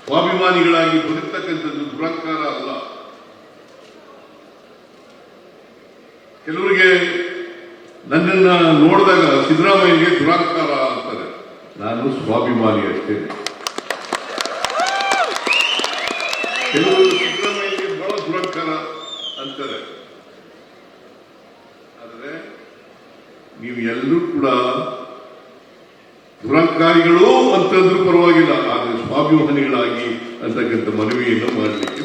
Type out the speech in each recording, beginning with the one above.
ಸ್ವಾಭಿಮಾನಿಗಳಾಗಿ ಬದುಕ್ತಕ್ಕಂಥದ್ದು ದುರಹಂಕಾರ ಅಲ್ಲ. ಕೆಲವರಿಗೆ ನನ್ನನ್ನ ನೋಡಿದಾಗ ಸಿದ್ದರಾಮಯ್ಯಗೆ ದುರಹಂಕಾರ ಅಂತಾರೆ. ನಾನು ಸ್ವಾಭಿಮಾನಿ ಅಷ್ಟೇ. ಕೆಲವರು ಸಿದ್ದರಾಮಯ್ಯಗೆ ಬಹಳ ದುರಹಂಕಾರ ಅಂತಾರೆ. ಆದರೆ ನೀವು ಎಲ್ಲರೂ ಕೂಡ ದುರಹಂಕಾರಿಗಳು ಅಂತಂದ್ರೂ ಪರವಾಗಿಲ್ಲ, ಆದರೆ ಸ್ವಾಭಿಮಾನಿಗಳಾಗಿ ಅಂತಕ್ಕಂಥ ಮನವಿಯನ್ನು ಮಾಡಲಿಕ್ಕೆ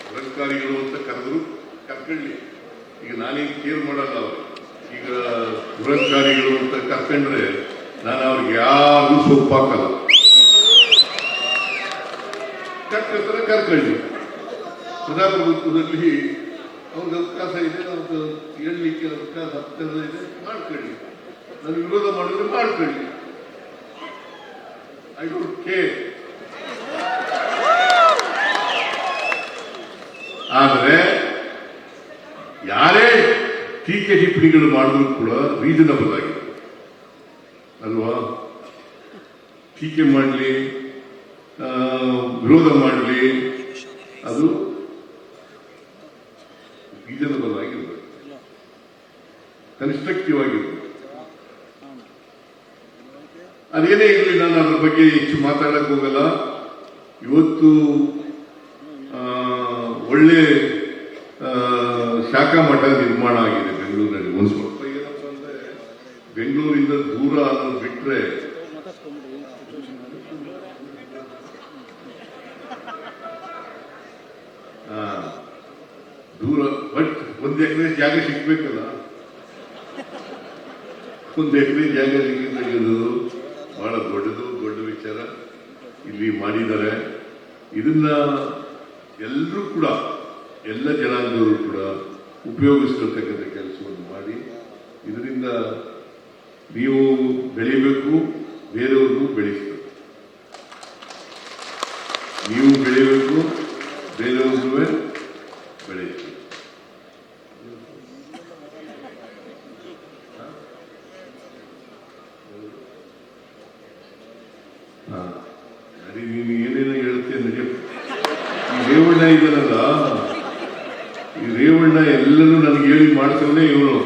ದುರಹಂಕಾರಿಗಳು ಅಂತ ಕರೆದ್ರು ಕರ್ಕೊಳ್ಳಿ. ಈಗ ನಾನೇನು ಕೇರ್ ಮಾಡಲ್ಲ ಅವರು. ಈಗ ದುರಹಂಕಾರಿಗಳು ಅಂತ ಕರ್ಕೊಂಡ್ರೆ ನಾನು ಅವ್ರಿಗೆ ಯಾರು ಸೊಪ್ಪಾಕಲ್ಲ. ಕರ್ಕೊತಾರೆ, ಕರ್ಕೊಳ್ಳಿ. ಪ್ರಜಾಪ್ರಭುತ್ವದಲ್ಲಿ ಅವ್ರಿಗೆ ಅವಕಾಶ ಇದೆ, ಅವ್ರಿಗೆ ಹೇಳಲಿಕ್ಕೆ ಅವಕಾಶ ಹತ್ತಿರ ಇದೆ, ಮಾಡ್ಕೊಳ್ಳಿ. ನಾನು ವಿರೋಧ ಮಾಡಿದ್ರೆ ಮಾಡ್ಕೊಳ್ಳಿ. I don't care. ಆದರೆ ಯಾರೇ ಟೀಕೆ ಟಿಪ್ಪಣಿಗಳು ಮಾಡಿದ್ರು ಕೂಡ ರೀಸನಬಲ್ ಆಗಿದೆ ಅಲ್ವಾ? ಟೀಕೆ ಮಾಡಲಿ, ವಿರೋಧ ಮಾಡಲಿ, ಅದು ರೀಸನಬಲ್ ಆಗಿರ್ಬೇಕು, ಕನ್ಸ್ಟ್ರಕ್ಟಿವ್ ಆಗಿರ್ಬೇಕು. ಅದೇನೇ ಇರಲಿ, ನಾನು ಅದ್ರ ಬಗ್ಗೆ ಹೆಚ್ಚು ಮಾತಾಡಕ್ ಹೋಗಲ್ಲ. ಇವತ್ತು ಒಳ್ಳೆ ಶಾಖಾ ಮಠ ನಿರ್ಮಾಣ ಆಗಿದೆ ಬೆಂಗಳೂರಿನಲ್ಲಿ. ಒಂದು ಸ್ವಲ್ಪ ಏನಪ್ಪ ಅಂದ್ರೆ ಬೆಂಗಳೂರಿಂದ ದೂರ ಅನ್ನೋದು ಬಿಟ್ರೆ ದೂರ, ಬಟ್ 1 ಎಕರೆ ಜಾಗ ಸಿಗ್ಬೇಕಲ್ಲ. 1 ಎಕರೆ ಜಾಗ ಸಿಕ್ಕಿದ್ದು ಬಹಳ ದೊಡ್ಡ ವಿಚಾರ ಇಲ್ಲಿ ಮಾಡಿದ್ದಾರೆ. ಇದನ್ನ ಎಲ್ಲರೂ ಕೂಡ, ಎಲ್ಲ ಜನಾಂಗದವರು ಕೂಡ ಉಪಯೋಗಿಸ್ಕೊಳ್ತಕ್ಕಂಥ ಕೆಲಸವನ್ನು ಮಾಡಿ ಇದರಿಂದ ನೀವು ಬೆಳಿಬೇಕು, ಬೇರೆಯವ್ರಿಗೂ ಬೆಳೆಸ್ಬೇಕು. ನೀವು ಬೆಳಿಬೇಕು, ಬೇರೆಯವ್ರಿಗೂ ಬೆಳೆಸಬೇಕು. ನೀನು ಏನೇನೋ ಹೇಳ್ತೀಯ ನನಗೆ. ಈ ರೇವಣ್ಣ ಇದ್ದಾನಲ್ಲ, ಈ ರೇವಣ್ಣ ಎಲ್ಲರೂ ನನಗೆ ಹೇಳಿ ಮಾಡ್ತಾನೆ ಇವನು.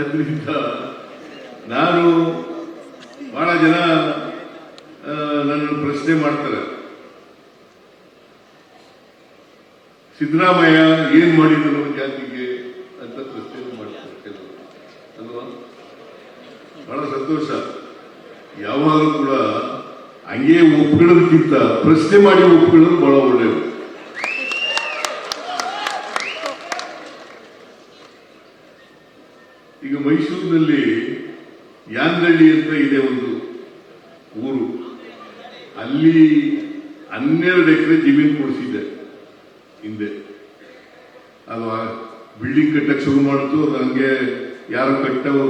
ಅದರಿಂದ ನಾನು ಬಹಳ ಜನ ನನ್ನನ್ನು ಪ್ರಶ್ನೆ ಮಾಡ್ತಾರೆ, ಸಿದ್ದರಾಮಯ್ಯ ಏನ್ ಮಾಡಿದ್ರು ಜಾತಿಗೆ ಅಂತ ಪ್ರಶ್ನೆ ಮಾಡ್ತಾರೆ ಕೆಲವರು ಅಲ್ವಾ? ಬಹಳ ಸಂತೋಷ. ಯಾವಾಗಲೂ ಕೂಡ ಹಂಗೆ ಒಪ್ಕೊಳ್ಳೋದಕ್ಕಿಂತ ಪ್ರಶ್ನೆ ಮಾಡಿ ಒಪ್ಕೊಳ್ಳೋದು ಬಹಳ ಒಳ್ಳೆಯದು. ಈಗ ಮೈಸೂರಿನಲ್ಲಿ ಯಾನಹಳ್ಳಿ ಅಂತ ಇದೆ ಒಂದು ಊರು. ಅಲ್ಲಿ 12 ಎಕರೆ ಜಮೀನು ಕೊಡಿಸಿದೆ ಹಿಂದೆ. ಅಲ್ವಾ? ಬಿಲ್ಡಿಂಗ್ ಕಟ್ಟಕ್ಕೆ ಶುರು ಮಾಡಿತು. ಅದು ಹಂಗೆ ಯಾರು ಕಟ್ಟವ್ರು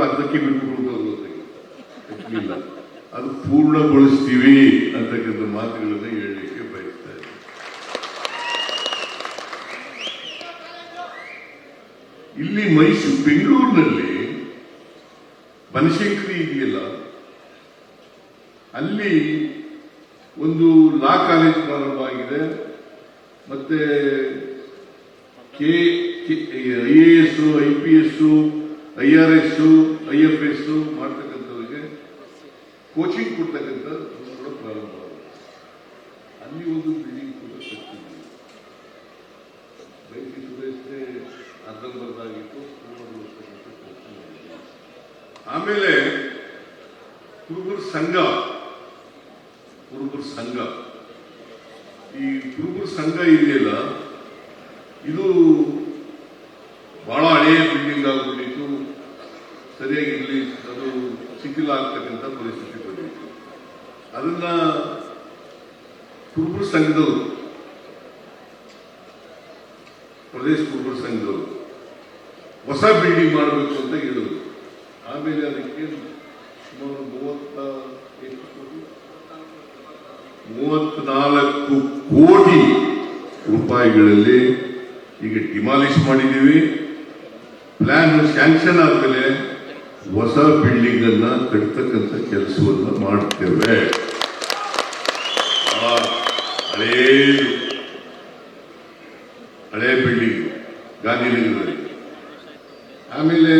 ಅರ್ಧಕ್ಕೆ ಬಿಟ್ಬಿಟ್ಟು ಕಟ್ಟಲಿಲ್ಲ. ಅದು ಪೂರ್ಣಗೊಳಿಸ್ತೀವಿ ಅಂತಕ್ಕಂಥ ಮಾತುಗಳನ್ನು ಹೇಳಲಿಕ್ಕೆ ಬಯಸ್ತಾ ಇದ್ದೀನಿ. ಇಲ್ಲಿ ಬೆಂಗಳೂರಿನಲ್ಲಿ ಬನಶಂಕರಿ ಇದೆಯಲ್ಲ, ಅಲ್ಲಿ ಒಂದು ಲಾ ಕಾಲೇಜ್ ಪ್ರಾರಂಭ ಆಗಿದೆ. ಮತ್ತೆ IAS, IPS, IRS, IFS ಮಾಡ್ತಕ್ಕಂಥವ್ರಿಗೆ ಕೋಚಿಂಗ್ ಕೊಡ್ತಕ್ಕಂಥ ಕೂಡ ಪ್ರಾರಂಭ ಆಗಿದೆ. ಅಲ್ಲಿ ಒಂದು ಬಿಲ್ಡಿಂಗ್ ಕೂಡ ಕಟ್ಟಿದ್ದೀವಿ. ಬೈಕಿ ಸುರೇಶ್ಗೆ ಅರ್ಧಂಬರ್ಧಾಗಿತ್ತು, ಪೂರ್ಣಗೊಳಿಸ್ತಕ್ಕಂಥ ಕೆಲಸ ಮಾಡಿದ್ದೀವಿ. ಆಮೇಲೆ ಕುರುಬರ ಸಂಘ, ಈ ಕುರುಬರ ಸಂಘ ಇದೆಯಲ್ಲ, ಇದು ಬಹಳ ಹಳೆಯ ಬಿಲ್ಡಿಂಗ್ ಆಗಿಬಿಟ್ಟಿತ್ತು. ಸರಿಯಾಗಿ ಇಲ್ಲಿ ಅದು ಶಿಥಿಲ ಆಗ್ತಕ್ಕಂಥ ಪರಿಸ್ಥಿತಿ ಬಂದಿತ್ತು. ಅದನ್ನ ಕುರುಬರ ಸಂಘದವರು, ಪ್ರದೇಶ ಕುರುಬರ ಸಂಘದವರು ಹೊಸ ಬಿಲ್ಡಿಂಗ್ ಮಾಡಬೇಕು ಅಂತ ಹೇಳಿದ್ರು. ಆಮೇಲೆ ಅದಕ್ಕೆ ಸುಮಾರು 34 ಕೋಟಿ ರೂಪಾಯಿಗಳಲ್ಲಿ ಈಗ ಡಿಮಾಲಿಷ್ ಮಾಡಿದ್ದೀವಿ. ಪ್ಲಾನ್ ಸ್ಯಾಂಕ್ಷನ್ ಆದ್ಮೇಲೆ ಹೊಸ ಬಿಲ್ಡಿಂಗ್ ಅನ್ನ ಕಟ್ತಕ್ಕಂಥ ಕೆಲಸವನ್ನ ಮಾಡ್ತೇವೆ. ಹಳೇ ಬಿಲ್ಡಿಂಗ್ ಗಾಂಧಿನಗರದಲ್ಲಿ. ಆಮೇಲೆ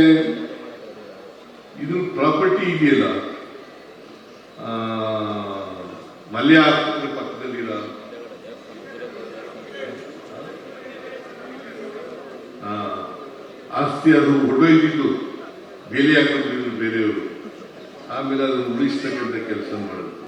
ಇದು ಪ್ರಾಪರ್ಟಿ ಇದೆಯಲ್ಲ, ಮಲ್ಯ ಆಸ್ಪತ್ರೆ ಪಕ್ಕದಲ್ಲಿರೋ ಆಸ್ತಿ, ಅದು ಹೊರಡೊಯ್ದಿದ್ದು ಬೇಲಿ ಹಾಕೊಂಡಿದ್ರು ಬೇರೆಯವರು. ಆಮೇಲೆ ಅದನ್ನು ಉಳಿಸ್ತಕ್ಕಂಥ ಕೆಲಸ ಮಾಡೋದು.